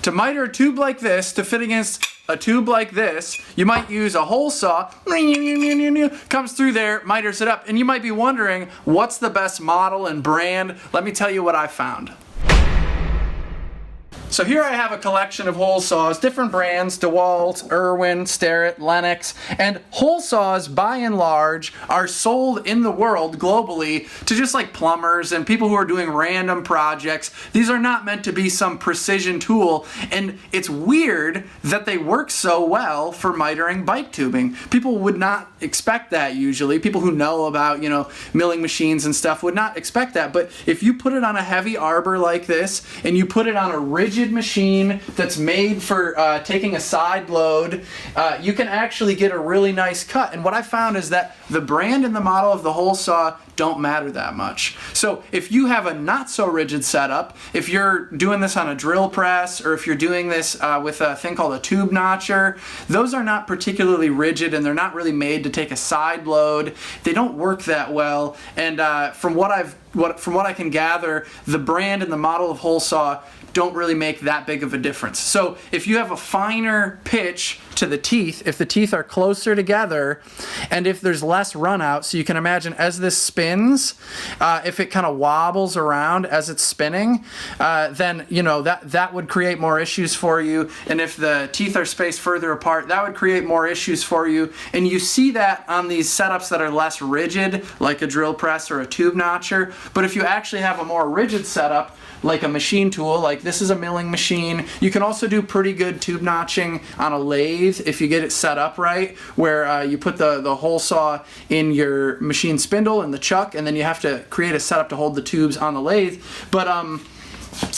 To miter a tube like this to fit against a tube like this, you might use a hole saw, comes through there, miters it up, and you might be wondering, what's the best model and brand? Let me tell you what I found. So here I have a collection of hole saws, different brands, DeWalt, Irwin, Starrett, Lennox, and hole saws by and large are sold in the world globally to just like plumbers and people who are doing random projects. These are not meant to be some precision tool, and it's weird that they work so well for mitering bike tubing. People would not expect that usually. People who know about, milling machines and stuff would not expect that, but if you put it on a heavy arbor like this and you put it on a rigid machine that's made for taking a side load, you can actually get a really nice cut. And what I found is that the brand and the model of the hole saw don't matter that much. So if you have a not so rigid setup, if you're doing this on a drill press, or if you're doing this with a thing called a tube notcher, those are not particularly rigid and they're not really made to take a side load. They don't work that well. And from what I can gather, the brand and the model of hole saw don't really make that big of a difference. So if you have a finer pitch to the teeth, if the teeth are closer together, and if there's less run out, so you can imagine as this spins, if it kind of wobbles around as it's spinning, then that would create more issues for you. And if the teeth are spaced further apart, that would create more issues for you. And you see that on these setups that are less rigid, like a drill press or a tube notcher. But if you actually have a more rigid setup, like a machine tool, like this is a milling machine. You can also do pretty good tube notching on a lathe if you get it set up right, where you put the hole saw in your machine spindle and the chuck, and then you have to create a setup to hold the tubes on the lathe. But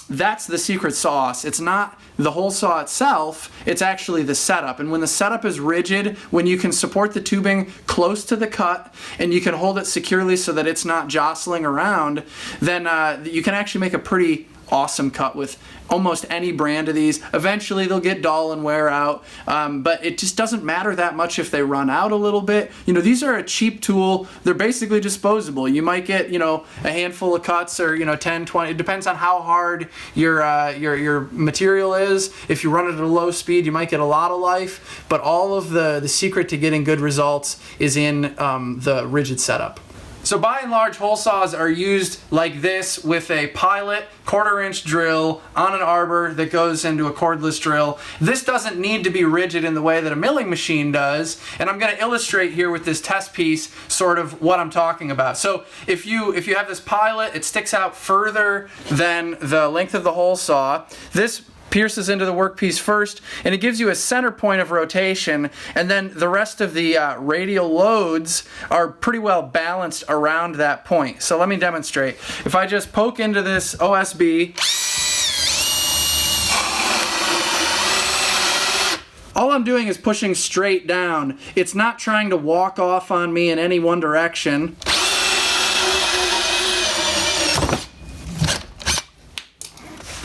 that's the secret sauce. It's not the hole saw itself, it's actually the setup. And when the setup is rigid, when you can support the tubing close to the cut and you can hold it securely so that it's not jostling around, then you can actually make a pretty awesome cut with almost any brand of these. Eventually they'll get dull and wear out, but it just doesn't matter that much if they run out a little bit. These are a cheap tool. They're basically disposable. You might get a handful of cuts, or 10, 20. It depends on how hard your material is. If you run it at a low speed, you might get a lot of life, but all of the secret to getting good results is in the rigid setup. So by and large, hole saws are used like this with a pilot 1/4-inch drill on an arbor that goes into a cordless drill. This doesn't need to be rigid in the way that a milling machine does, and I'm going to illustrate here with this test piece sort of what I'm talking about. So if you have this pilot, it sticks out further than the length of the hole saw. This pierces into the workpiece first, and it gives you a center point of rotation, and then the rest of the radial loads are pretty well balanced around that point. So let me demonstrate. If I just poke into this OSB, all I'm doing is pushing straight down. It's not trying to walk off on me in any one direction.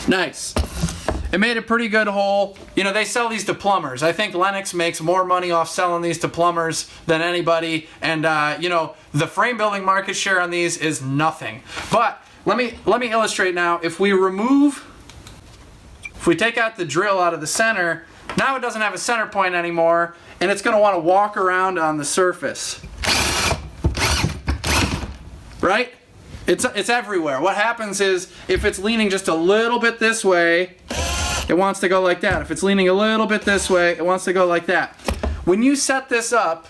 Nice. It made a pretty good hole. They sell these to plumbers. I think Lennox makes more money off selling these to plumbers than anybody. And the frame building market share on these is nothing. But let me illustrate now. If we take out the drill out of the center, now it doesn't have a center point anymore, and it's going to want to walk around on the surface. Right? It's everywhere. What happens is, if it's leaning just a little bit this way, it wants to go like that. If it's leaning a little bit this way, it wants to go like that. When you set this up,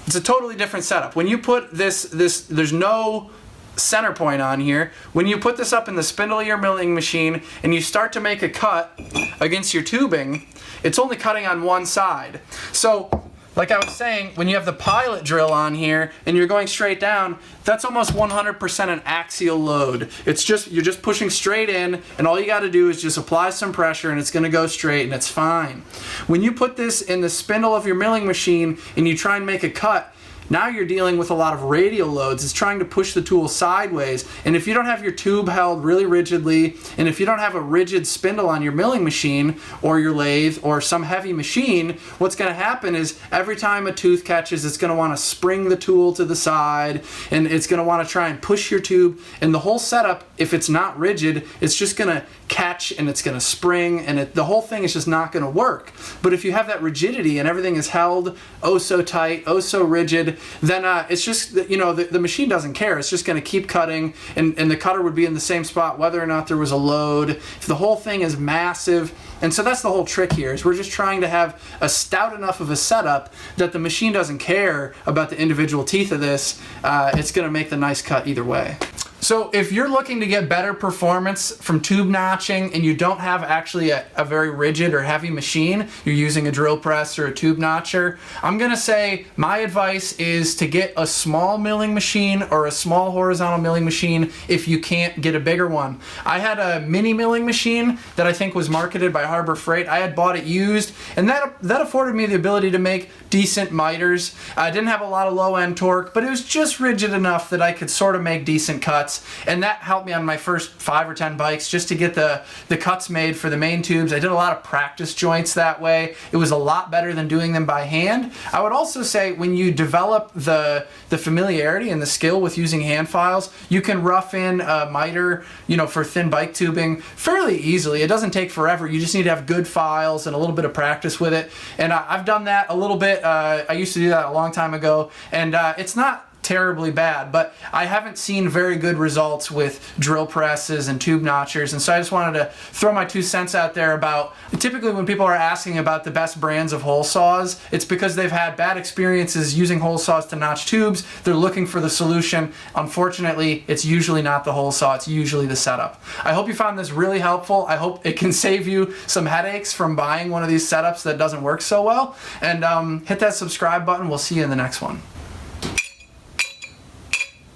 it's a totally different setup. When you put this, there's no center point on here. When you put this up in the spindle of your milling machine and you start to make a cut against your tubing, it's only cutting on one side. So, like I was saying, when you have the pilot drill on here and you're going straight down, that's almost 100% an axial load. You're just pushing straight in, and all you got to do is just apply some pressure and it's going to go straight, and it's fine. When you put this in the spindle of your milling machine and you try and make a cut, Now you're dealing with a lot of radial loads. It's trying to push the tool sideways. And if you don't have your tube held really rigidly, and if you don't have a rigid spindle on your milling machine or your lathe or some heavy machine, what's going to happen is every time a tooth catches, it's going to want to spring the tool to the side, and it's going to want to try and push your tube. And the whole setup, if it's not rigid, it's just going to catch and it's going to spring, and the whole thing is just not going to work. But if you have that rigidity and everything is held oh so tight, oh so rigid, then it's just, you know, the machine doesn't care. It's just going to keep cutting, and the cutter would be in the same spot whether or not there was a load. If the whole thing is massive. And so that's the whole trick here, is we're just trying to have a stout enough of a setup that the machine doesn't care about the individual teeth of this. It's going to make the nice cut either way. So if you're looking to get better performance from tube notching and you don't have actually a very rigid or heavy machine, you're using a drill press or a tube notcher, I'm gonna say my advice is to get a small milling machine or a small horizontal milling machine if you can't get a bigger one. I had a mini milling machine that I think was marketed by Harbor Freight. I had bought it used, and that afforded me the ability to make decent miters. I didn't have a lot of low end torque, but it was just rigid enough that I could sort of make decent cuts. And that helped me on my first 5 or 10 bikes just to get the cuts made for the main tubes. I did a lot of practice joints that way. It was a lot better than doing them by hand. I would also say when you develop the familiarity and the skill with using hand files, you can rough in a miter, you know, for thin bike tubing fairly easily. It doesn't take forever. You just need to have good files and a little bit of practice with it. And I've done that a little bit. I used to do that a long time ago, and it's not terribly bad, but I haven't seen very good results with drill presses and tube notchers, and so I just wanted to throw my 2 cents out there about, typically when people are asking about the best brands of hole saws, it's because they've had bad experiences using hole saws to notch tubes. They're looking for the solution. Unfortunately, it's usually not the hole saw, it's usually the setup. I hope you found this really helpful. I hope it can save you some headaches from buying one of these setups that doesn't work so well, and hit that subscribe button. We'll see you in the next one.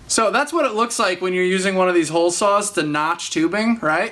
So that's what it looks like when you're using one of these hole saws to notch tubing, right?